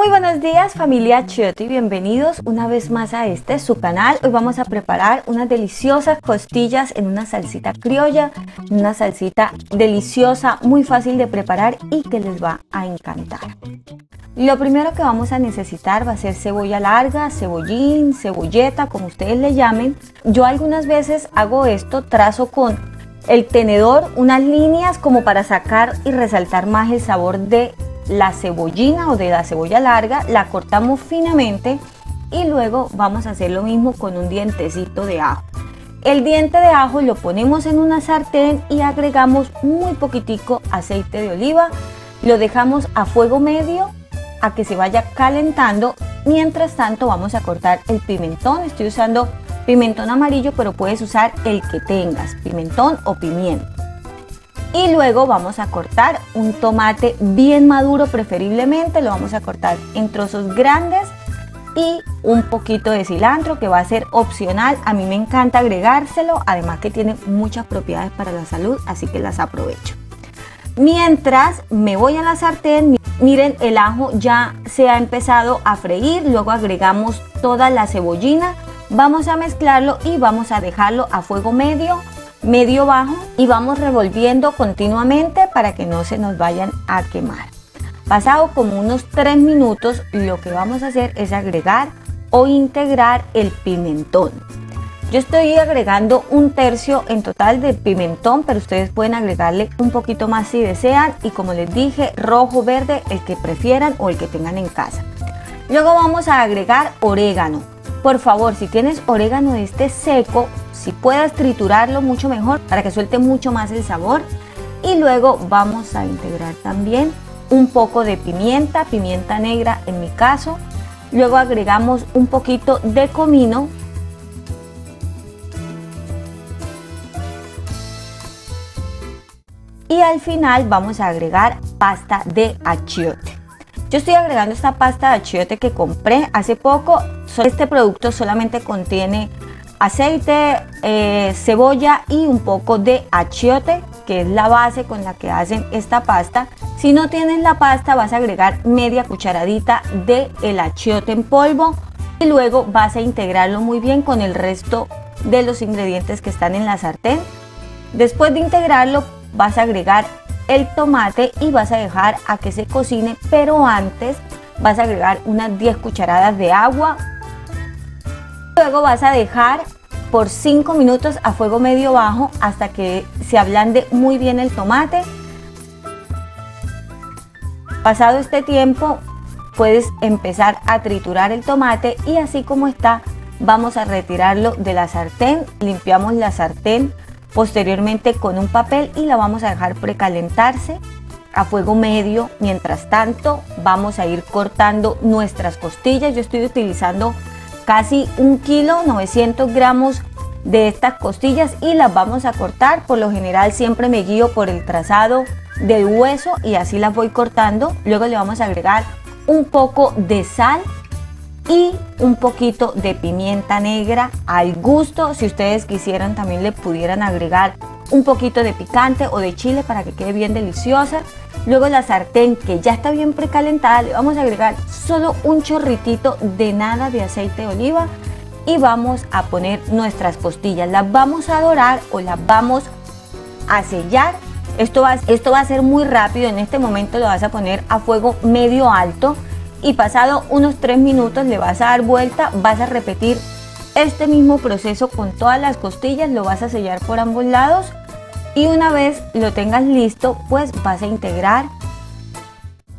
Muy buenos días, familia Achiote, y bienvenidos una vez más a su canal. Hoy vamos a preparar unas deliciosas costillas en una salsita criolla, una salsita deliciosa, muy fácil de preparar y que les va a encantar. Lo primero que vamos a necesitar va a ser cebolla larga, cebollín, cebolleta, como ustedes le llamen. Yo algunas veces hago esto, trazo con el tenedor unas líneas como para sacar y resaltar más el sabor de la cebollina o de la cebolla larga. La cortamos finamente y luego vamos a hacer lo mismo con un dientecito de ajo. El diente de ajo lo ponemos en una sartén y agregamos muy poquitico aceite de oliva. Lo dejamos a fuego medio a que se vaya calentando. Mientras tanto vamos a cortar el pimentón. Estoy usando pimentón amarillo, pero puedes usar el que tengas, pimentón o pimiento. Y luego vamos a cortar un tomate bien maduro, preferiblemente lo vamos a cortar en trozos grandes, y un poquito de cilantro, que va a ser opcional. A mí me encanta agregárselo, además que tiene muchas propiedades para la salud, así que las aprovecho. Mientras me voy a la sartén, miren, el ajo ya se ha empezado a freír. Luego agregamos toda la cebollina, vamos a mezclarlo y vamos a dejarlo a fuego medio bajo, y vamos revolviendo continuamente para que no se nos vayan a quemar. Pasado como unos 3 minutos, lo que vamos a hacer es agregar o integrar el pimentón. Yo estoy agregando 1/3 en total de pimentón, pero ustedes pueden agregarle un poquito más si desean, y como les dije, rojo, verde, el que prefieran o el que tengan en casa. Luego vamos a agregar orégano. Por favor, si tienes orégano de este seco, si puedes triturarlo, mucho mejor, para que suelte mucho más el sabor. Y luego vamos a integrar también un poco de pimienta negra en mi caso. Luego agregamos un poquito de comino. Y al final vamos a agregar pasta de achiote. Yo estoy agregando esta pasta de achiote que compré hace poco. Este producto solamente contiene aceite, cebolla y un poco de achiote, que es la base con la que hacen esta pasta. Si no tienes la pasta, vas a agregar media cucharadita de el achiote en polvo y luego vas a integrarlo muy bien con el resto de los ingredientes que están en la sartén. Después de integrarlo, vas a agregar el tomate y vas a dejar a que se cocine, pero antes vas a agregar unas 10 cucharadas de agua. Luego vas a dejar por 5 minutos a fuego medio bajo hasta que se ablande muy bien el tomate. Pasado este tiempo, puedes empezar a triturar el tomate, y así como está, vamos a retirarlo de la sartén. Limpiamos la sartén posteriormente con un papel y la vamos a dejar precalentarse a fuego medio. Mientras tanto, vamos a ir cortando nuestras costillas. Yo estoy utilizando casi 1 kilo, 900 gramos de estas costillas, y las vamos a cortar. Por lo general siempre me guío por el trazado del hueso y así las voy cortando. Luego le vamos a agregar un poco de sal y un poquito de pimienta negra al gusto. Si ustedes quisieran, también le pudieran agregar un poquito de picante o de chile para que quede bien deliciosa. Luego la sartén, que ya está bien precalentada, le vamos a agregar solo un chorritito de nada de aceite de oliva y vamos a poner nuestras costillas. Las vamos a dorar o las vamos a sellar. Esto va a ser muy rápido. En este momento lo vas a poner a fuego medio alto y pasado unos 3 minutos le vas a dar vuelta. Vas a repetir este mismo proceso con todas las costillas. Lo vas a sellar por ambos lados. Y una vez lo tengas listo, pues vas a integrar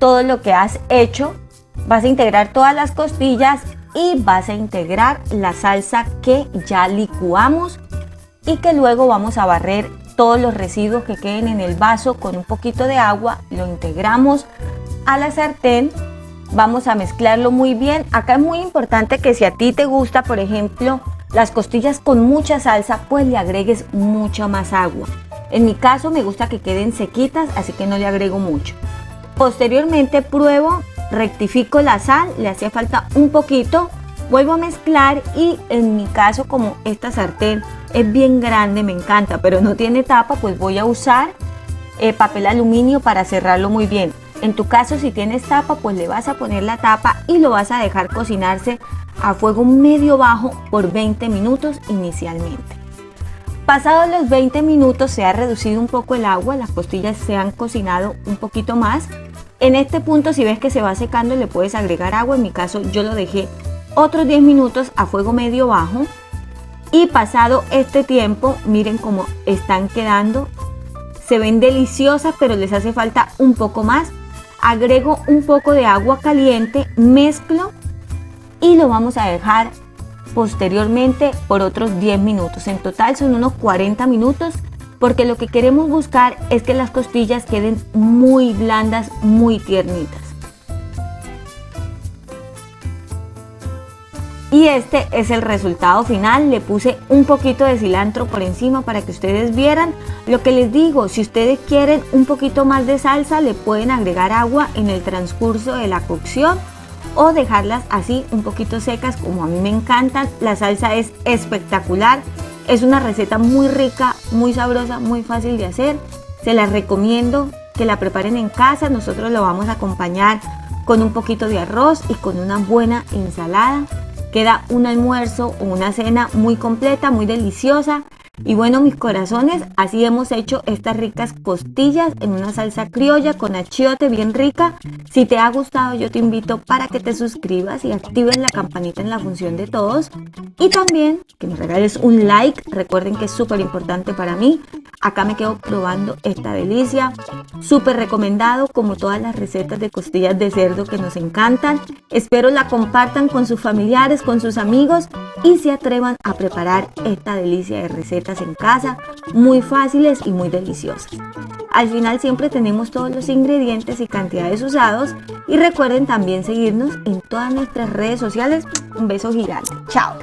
todo lo que has hecho. Vas a integrar todas las costillas y vas a integrar la salsa que ya licuamos y que luego vamos a barrer todos los residuos que queden en el vaso con un poquito de agua. Lo integramos a la sartén. Vamos a mezclarlo muy bien. Acá es muy importante que si a ti te gusta, por ejemplo, las costillas con mucha salsa, pues le agregues mucha más agua. En mi caso me gusta que queden sequitas, así que no le agrego mucho. Posteriormente pruebo, rectifico la sal, le hacía falta un poquito, vuelvo a mezclar y en mi caso, como esta sartén es bien grande, me encanta, pero no tiene tapa, pues voy a usar papel aluminio para cerrarlo muy bien. En tu caso, si tienes tapa, pues le vas a poner la tapa y lo vas a dejar cocinarse a fuego medio bajo por 20 minutos inicialmente. Pasados los 20 minutos se ha reducido un poco el agua, las costillas se han cocinado un poquito más. En este punto, si ves que se va secando, le puedes agregar agua. En mi caso, yo lo dejé otros 10 minutos a fuego medio bajo. Y pasado este tiempo, miren cómo están quedando. Se ven deliciosas, pero les hace falta un poco más. Agrego un poco de agua caliente, mezclo y lo vamos a dejar posteriormente por otros 10 minutos. En total son unos 40 minutos, porque lo que queremos buscar es que las costillas queden muy blandas, muy tiernitas. Y este es el resultado final. Le puse un poquito de cilantro por encima para que ustedes vieran. Lo que les digo, si ustedes quieren un poquito más de salsa, le pueden agregar agua en el transcurso de la cocción o dejarlas así un poquito secas, como a mí me encantan. La salsa es espectacular. Es una receta muy rica, muy sabrosa, muy fácil de hacer. Se las recomiendo que la preparen en casa. Nosotros lo vamos a acompañar con un poquito de arroz y con una buena ensalada. Queda un almuerzo o una cena muy completa, muy deliciosa. Y bueno, mis corazones, así hemos hecho estas ricas costillas en una salsa criolla con achiote bien rica. Si te ha gustado, yo te invito para que te suscribas y actives la campanita en la función de todos. Y también que me regales un like. Recuerden que es súper importante para mí. Acá me quedo probando esta delicia. Súper recomendado, como todas las recetas de costillas de cerdo que nos encantan. Espero la compartan con sus familiares, con sus amigos y se atrevan a preparar esta delicia de recetas en casa, muy fáciles y muy deliciosas. Al final siempre tenemos todos los ingredientes y cantidades usados, y recuerden también seguirnos en todas nuestras redes sociales. Un beso gigante. Chao.